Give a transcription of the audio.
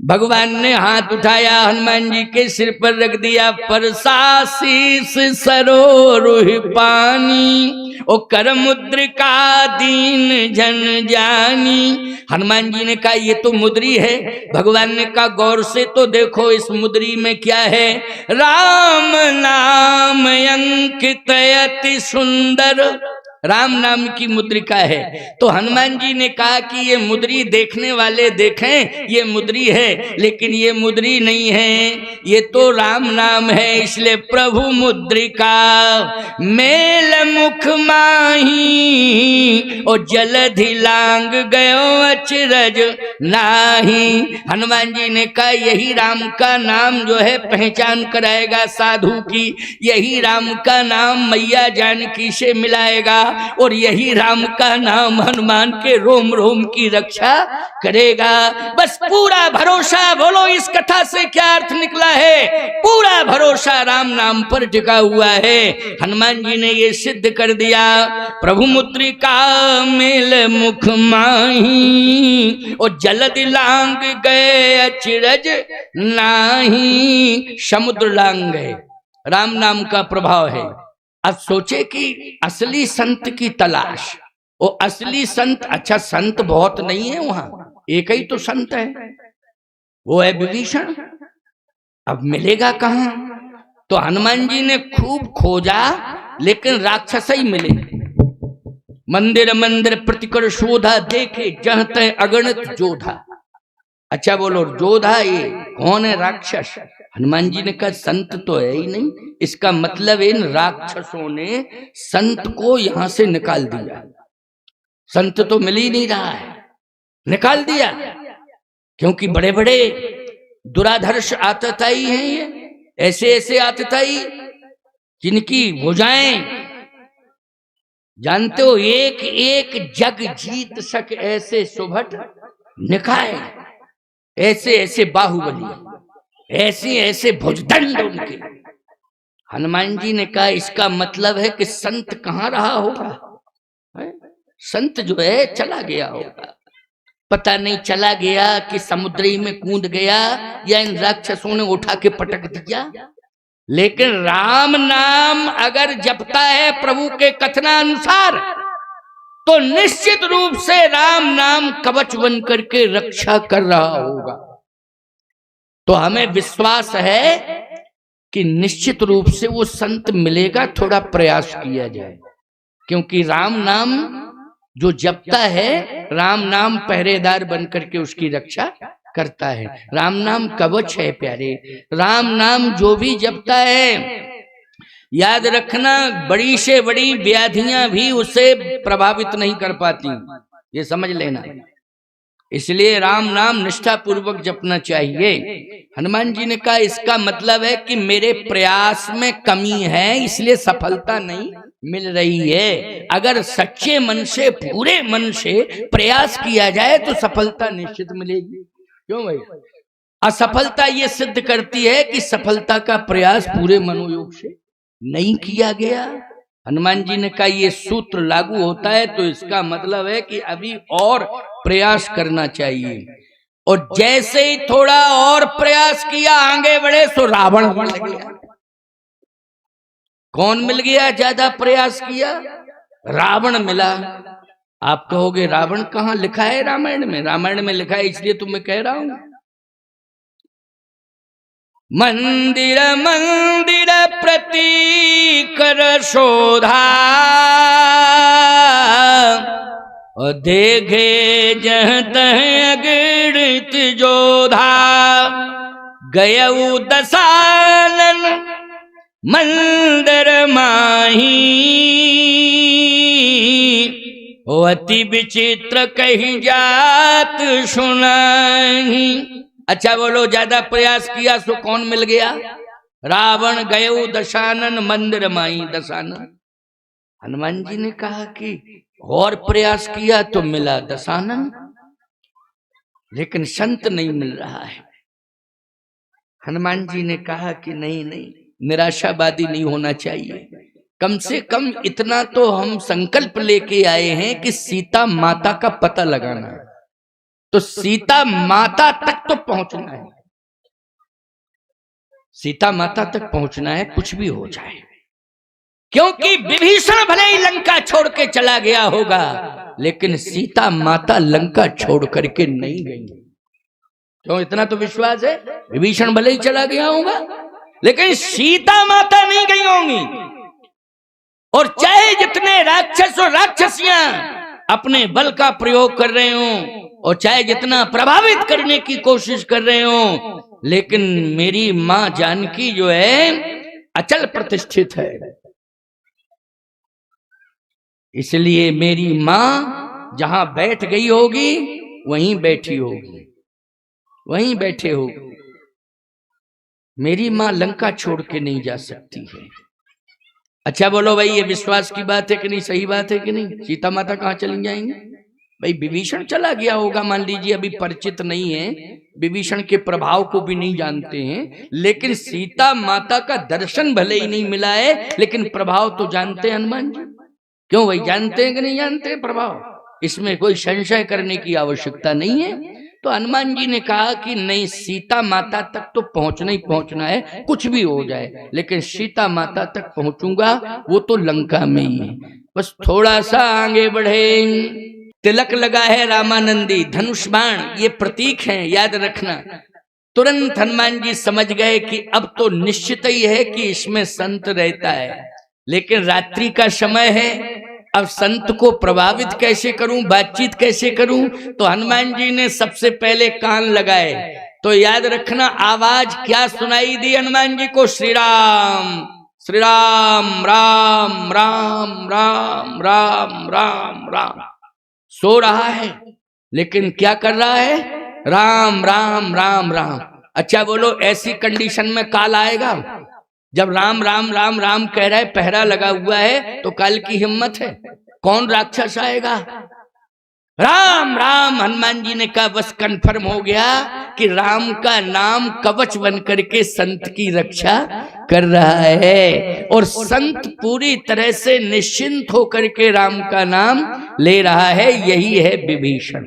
भगवान ने हाथ उठाया, हनुमान जी के सिर पर रख दिया, परसाशीस सरोरुह पानी, ओ कर मुद्रिका दीन जन जानी। हनुमान जी ने कहा ये तो मुद्री है। भगवान ने कहा गौर से तो देखो इस मुद्री में क्या है। राम नाम अंकित अति सुंदर, राम नाम की मुद्रिका है। तो हनुमान जी ने कहा कि ये मुद्री देखने वाले देखें ये मुद्री है, लेकिन ये मुद्री नहीं है, ये तो राम नाम है। इसलिए प्रभु मुद्रिका मेल मुख माही, और जलधि लांग गयो अचरज नाही। हनुमान जी ने कहा यही राम का नाम जो है पहचान कराएगा साधु की, यही राम का नाम मैया जानकी से मिलाएगा, और यही राम का नाम हनुमान के रोम रोम की रक्षा करेगा। बस पूरा भरोसा, बोलो इस कथा से क्या अर्थ निकला है? पूरा भरोसा राम नाम पर टिका हुआ है। हनुमान जी ने ये सिद्ध कर दिया। प्रभु मुद्रिका मेल मुख माही, और जलधि लांग गए अचरज नाही। समुद्र लांग गए, राम नाम का प्रभाव है। अब सोचे कि असली संत की तलाश, वो असली संत, अच्छा संत बहुत नहीं है वहां, एक ही तो संत है, वो है विभीषण। अब मिलेगा कहां? तो हनुमान जी ने खूब खोजा, लेकिन राक्षस ही मिले। मंदिर मंदिर प्रतिकर शोधा, देखे जह तय अगणित जोधा। अच्छा बोलो जोधा ये कौन है? राक्षस। हनुमान जी ने कहा संत तो है ही नहीं, इसका मतलब इन राक्षसों ने संत को यहां से निकाल दिया। संत तो मिल ही नहीं रहा है, निकाल दिया। क्योंकि बड़े बड़े दुराधर्ष आतताई हैं ये, ऐसे ऐसे आतताई जिनकी भुजाएं जानते हो एक एक जग जीत सक ऐसे सुभट निकाय, ऐसे ऐसे बाहुबली, ऐसे ऐसे भुजदंड उनके। हनुमान जी ने कहा इसका मतलब है कि संत कहाँ रहा होगा? संत जो है चला गया होगा, पता नहीं चला गया कि समुद्री में कूद गया या इन राक्षसों ने उठा के पटक दिया। लेकिन राम नाम अगर जपता है प्रभु के कथनानुसार, तो निश्चित रूप से राम नाम कवच बन करके रक्षा कर रहा होगा। तो हमें विश्वास है कि निश्चित रूप से वो संत मिलेगा, थोड़ा प्रयास किया जाए। क्योंकि राम नाम जो जपता है, राम नाम पहरेदार बन करके उसकी रक्षा करता है। राम नाम कवच है प्यारे। राम नाम जो भी जपता है, याद रखना बड़ी से बड़ी व्याधियां भी उसे प्रभावित नहीं कर पाती, ये समझ लेना। इसलिए राम नाम निष्ठा पूर्वक जपना चाहिए। हनुमान जी ने कहा इसका मतलब है कि मेरे प्रयास में कमी है, इसलिए सफलता नहीं मिल रही है। अगर सच्चे मन से, पूरे मन से प्रयास किया जाए तो सफलता निश्चित मिलेगी। क्यों भाई? असफलता ये सिद्ध करती है कि सफलता का प्रयास पूरे मनोयोग से नहीं किया गया। हनुमान जी ने कहा ये सूत्र लागू होता है तो इसका मतलब है कि अभी और प्रयास करना चाहिए। और जैसे ही थोड़ा और प्रयास किया, आगे बढ़े, तो रावण मिल गया। कौन मिल गया? ज्यादा प्रयास किया, रावण मिला। आप कहोगे रावण कहाँ लिखा है रामायण में? रामायण में लिखा है, इसलिए तो मैं कह रहा हूं। मंदिर मंदिर प्रति कर शोधा, और देखे जह तह अगणित जोधा। गयऊ दसानन मंदिर माही, अति विचित्र कहीं जात सुनाही। अच्छा बोलो ज्यादा प्रयास किया सो कौन मिल गया? रावण। गयो दशानन मंदिर माई। दशानन। हनुमान जी ने कहा कि और प्रयास किया तो मिला दशानन, लेकिन संत नहीं मिल रहा है। हनुमान जी ने कहा कि नहीं नहीं, निराशावादी नहीं होना चाहिए। कम से कम इतना तो हम संकल्प लेके आए हैं कि सीता माता का पता लगाना है। तो सीता माता तक तो पहुंचना है, सीता माता तक पहुंचना है, कुछ भी हो जाए। क्योंकि विभीषण भले ही लंका छोड़ के चला गया होगा, लेकिन सीता माता लंका छोड़ करके नहीं गई। क्यों? इतना तो विश्वास है, विभीषण भले ही चला गया होगा, लेकिन सीता माता नहीं गई होंगी। और चाहे जितने राक्षस और राक्षसियां अपने बल का प्रयोग कर रहे हों, और चाहे जितना प्रभावित करने की कोशिश कर रहे हों, लेकिन मेरी मां जानकी जो है अचल प्रतिष्ठित है। इसलिए मेरी मां जहां बैठ गई होगी वहीं बैठी होगी, वहीं बैठे होगी। मेरी मां लंका छोड़ के नहीं जा सकती है। अच्छा बोलो भाई, ये विश्वास की बात है कि नहीं? सही बात है कि नहीं? सीता माता कहां चली जाएंगे भाई? विभीषण चला गया होगा, मान लीजिए अभी परिचित नहीं है, विभीषण के प्रभाव को भी नहीं जानते हैं, लेकिन सीता माता का दर्शन भले ही नहीं मिला है, लेकिन प्रभाव तो जानते हैं हनुमान जी। क्यों भाई, जानते हैं कि नहीं जानते प्रभाव? इसमें कोई संशय करने की आवश्यकता नहीं है। तो हनुमान जी ने कहा कि नहीं, सीता माता तक तो पहुंचना ही पहुंचना है, कुछ भी हो जाए, लेकिन सीता माता तक पहुंचूंगा, वो तो लंका में ही है। बस थोड़ा सा आगे बढ़े, तिलक लगा है रामानंदी, धनुष बाण ये प्रतीक हैं, याद रखना। तुरंत हनुमान जी समझ गए कि अब तो निश्चित ही है कि इसमें संत रहता है, लेकिन रात्रि का समय है, अब संत को प्रभावित कैसे करूं, बातचीत कैसे करूं? तो हनुमान जी ने सबसे पहले कान लगाए। तो याद रखना, आवाज क्या सुनाई दी हनुमान जी को? श्री राम श्री राम, राम राम राम राम राम राम। सो रहा है, लेकिन क्या कर रहा है? राम राम राम राम। अच्छा बोलो, ऐसी कंडीशन में काल आएगा? जब राम राम राम राम कह रहा है, पहरा लगा हुआ है, तो काल की हिम्मत है? कौन राक्षस आएगा? राम राम। हनुमान जी ने कहा बस कंफर्म हो गया कि राम का नाम कवच बन करके संत की रक्षा कर रहा है, और संत पूरी तरह से निश्चिंत होकर के राम का नाम ले रहा है। यही है विभीषण।